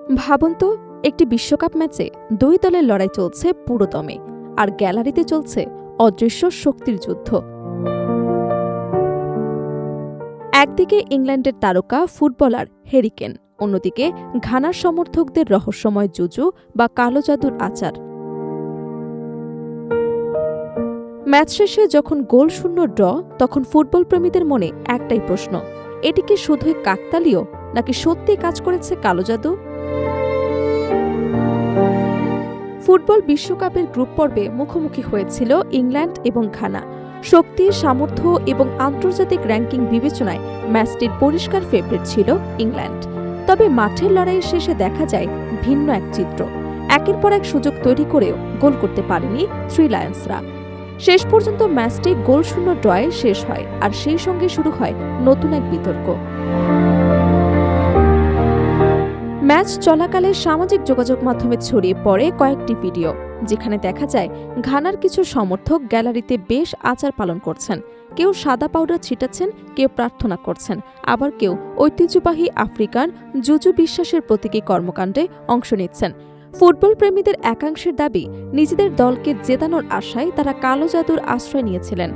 ভাবুন তো, একটি বিশ্বকাপ ম্যাচে দুই দলের লড়াই চলছে পুরোদমে, আর গ্যালারিতে চলছে অদৃশ্য শক্তির যুদ্ধ। একদিকে ইংল্যান্ডের তারকা ফুটবলার হ্যারি কেন, অন্যদিকে ঘানার সমর্থকদের রহস্যময় জুজু বা কালো জাদুর আচার। ম্যাচ শেষে যখন গোল শূন্য ড্র, তখন ফুটবল প্রেমীদের মনে একটাই প্রশ্ন, এটি কি শুধুই কাকতালীয় নাকি সত্যি কাজ করেছে কালো জাদু? ফুটবল বিশ্বকাপের গ্রুপ পর্বে মুখোমুখি হয়েছিল ইংল্যান্ড এবং ঘানা। শক্তি, সামর্থ্য এবং আন্তর্জাতিক র্যাঙ্কিং বিবেচনায় ম্যাচটির পরিষ্কার ফেভারিট ছিল ইংল্যান্ড। তবে মাঠের লড়াইয়ের শেষে দেখা যায় ভিন্ন এক চিত্র। একের পর এক সুযোগ তৈরি করেও গোল করতে পারেনি থ্রি লায়ন্সরা। শেষ পর্যন্ত ম্যাচটি গোলশূন্য ড্রয়ে শেষ হয়, আর সেই সঙ্গে শুরু হয় নতুন এক বিতর্ক। ম্যাচ চলাকালে সামাজিক যোগাযোগ মাধ্যমে ছড়িয়ে পড়ে কয়েকটি ভিডিও, যেখানে দেখা যায় ঘানার কিছু সমর্থক গ্যালারিতে বেশ আচার পালন করছেন। কেউ সাদা পাউডার ছিটাচ্ছেন, কেউ প্রার্থনা করছেন, আবার কেউ ঐতিহ্যবাহী আফ্রিকান জুজু বিশ্বাসের প্রতীকী কর্মকাণ্ডে অংশ নিচ্ছেন। ফুটবল প্রেমীদের একাংশের দাবি, নিজেদের দলকে জেতানোর আশায় তারা কালো জাদুর আশ্রয় নিয়েছিলেন।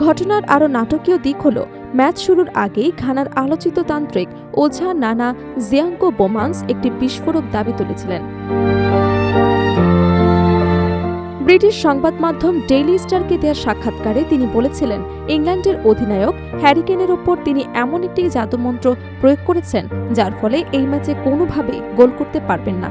ঘটনার আরও নাটকীয় দিক হল, ম্যাচ শুরুর আগেই ঘানার আলোচিত তান্ত্রিক ওঝা নানা জিয়াঙ্কো বোমান্স একটি বিস্ফোরক দাবি তুলেছিলেন। ব্রিটিশ সংবাদ মাধ্যম ডেইলি স্টারকে দেওয়া সাক্ষাৎকারে তিনি বলেছিলেন, ইংল্যান্ডের অধিনায়ক হ্যারি কেনের ওপর তিনি এমন একটি জাদুমন্ত্র প্রয়োগ করেছেন, যার ফলে এই ম্যাচে কোনোভাবেই গোল করতে পারবেন না।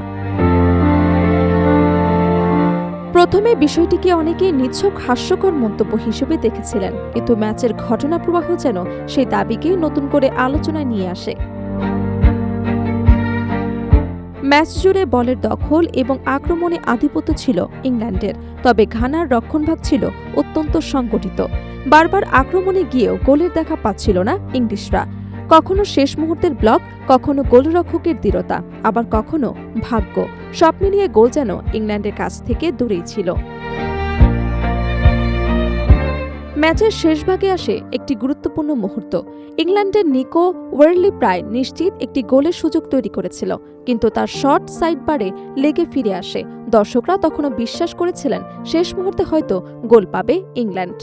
প্রথমে বিষয়টিকে অনেকেই নিছক হাস্যকর মন্তব্য হিসেবে দেখেছিলেন, কিন্তু ম্যাচের ঘটনা প্রবাহ যেন সেই দাবিকে নতুন করে আলোচনায় নিয়ে আসে। ম্যাচ জুড়ে বলের দখল এবং আক্রমণে আধিপত্য ছিল ইংল্যান্ডের, তবে ঘানার রক্ষণভাগ ছিল অত্যন্ত সংগঠিত। বারবার আক্রমণে গিয়েও গোলের দেখা পাচ্ছিল না ইংলিশরা। কখনো শেষ মুহূর্তের ব্লক, কখনো গোলরক্ষকের দৃঢ়তা, আবার কখনো ভাগ্য। সব মিলিয়ে গোল যেন ইংল্যান্ডের কাছ থেকে দূরেই ছিল। ম্যাচের শেষ ভাগে আসে একটি গুরুত্বপূর্ণ মুহূর্ত। ইংল্যান্ডের নিকো ওয়ার্লি প্রায় নিশ্চিত একটি গোলের সুযোগ তৈরি করেছিল, কিন্তু তার শট সাইড বারে লেগে ফিরে আসে। দর্শকরা তখনও বিশ্বাস করেছিলেন শেষ মুহূর্তে হয়তো গোল পাবে ইংল্যান্ড।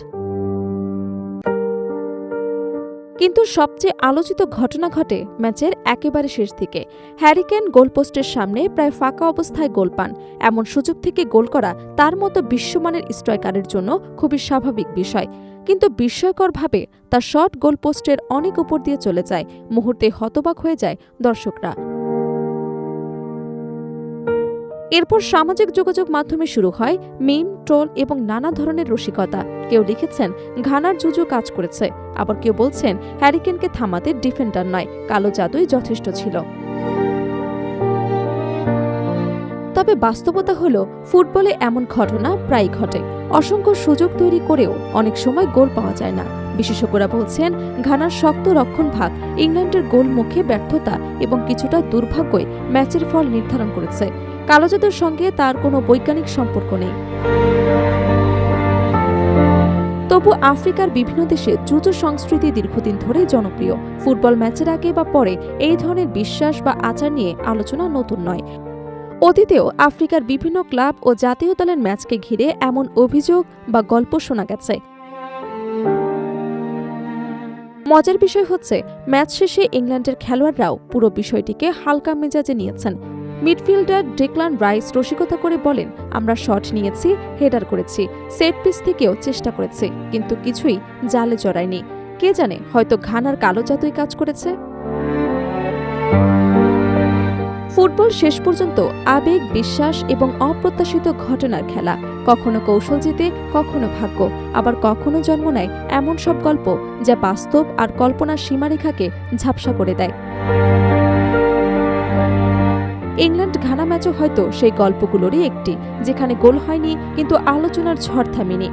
কিন্তু সবচেয়ে আলোচিত ঘটনা ঘটে ম্যাচের একেবারে শেষ দিকে। হ্যারি কেন গোলপোস্টের সামনে প্রায় ফাঁকা অবস্থায় গোল পান। এমন সুযোগ থেকে গোল করা তার মতো বিশ্বমানের স্ট্রাইকারের জন্য খুবই স্বাভাবিক বিষয়, কিন্তু বিস্ময়করভাবে তার শট গোলপোস্টের অনেক উপর দিয়ে চলে যায়। মুহূর্তে হতবাক হয়ে যায় দর্শকরা। এরপর সামাজিক যোগাযোগ মাধ্যমে শুরু হয় মিম, ট্রোল এবং নানা ধরনের রসিকতা। কেউ লিখেছেন ঘানার জুজু কাজ করেছে, আবার কেউ বলছেন হ্যারি কেনকে থামাতে ডিফেন্ডার নয়, কালো জাদুই যথেষ্ট ছিল। তবে বাস্তবতা হল, ফুটবলে এমন ঘটনা প্রায় ঘটে। অসংখ্য সুযোগ তৈরি করেও অনেক সময় গোল পাওয়া যায় না। বিশেষজ্ঞরা বলছেন ঘানার শক্ত রক্ষণভাগ, ইংল্যান্ডের গোল মুখে ব্যর্থতা এবং কিছুটা দুর্ভাগ্যই ম্যাচের ফল নির্ধারণ করেছে। কালো জাদুর সঙ্গে তার কোনো বৈজ্ঞানিক সম্পর্ক নেই। তবু আফ্রিকার বিভিন্ন দেশে জুজু সংস্কৃতি দীর্ঘদিন ধরেই জনপ্রিয়। ফুটবল ম্যাচের আগে বা পরে এই ধরনের বিশ্বাস বা আচার নিয়ে আলোচনা নতুন নয়। অতীতেও আফ্রিকার বিভিন্ন ক্লাব ও জাতীয় দলের ম্যাচকে ঘিরে এমন অভিযোগ বা গল্প শোনা গেছে। মজার বিষয় হচ্ছে, ম্যাচ শেষে ইংল্যান্ডের খেলোয়াড়রাও পুরো বিষয়টিকে হালকা মেজাজে নিয়েছেন। মিডফিল্ডার ডেক্লান রাইস রসিকতা করে বলেন, আমরা শট নিয়েছি, হেডার করেছি, সেট পিস থেকেও চেষ্টা করেছি, কিন্তু কিছুই জালে জড়ায়নি। কে জানে, হয়তো ঘানার কালো জাদুই কাজ করেছে। ফুটবল শেষ পর্যন্ত আবেগ, বিশ্বাস এবং অপ্রত্যাশিত ঘটনার খেলা। কখনো কৌশল জিতে, কখনো ভাগ্য, আবার কখনো জন্ম নেয় এমন সব গল্প যা বাস্তব আর কল্পনার সীমারেখাকে ঝাপসা করে দেয়। ইংল্যান্ড ঘানা ম্যাচও হয়তো সেই গল্পগুলোরই একটি, যেখানে গোল হয়নি, কিন্তু আলোচনার ঝড় থামেনি।